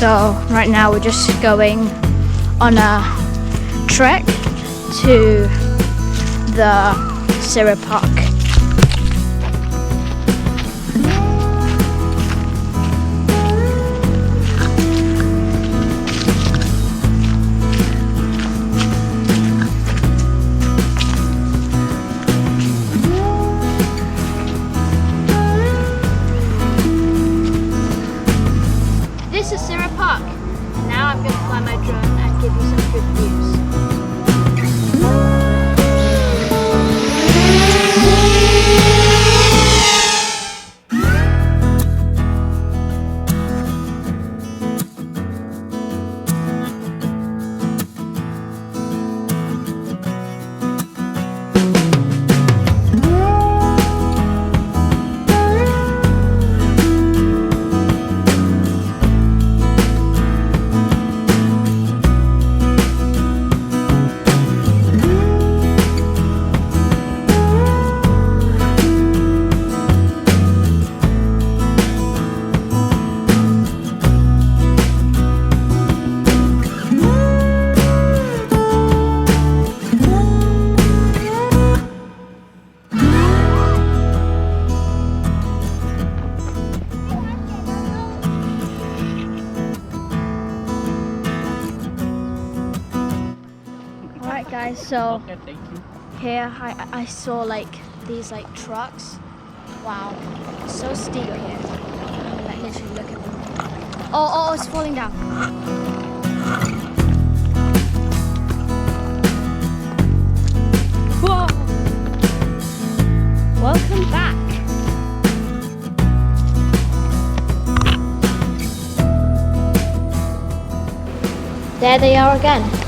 So right now we're just going on a trek to the Sireh Park. This is Sireh Park. Now I'm going to fly my drone and give you some good views. Alright guys, so here I saw like these like trucks. Wow, it's so steep here. Like literally look at them. Oh, it's falling down. Whoa! Welcome back. There they are again.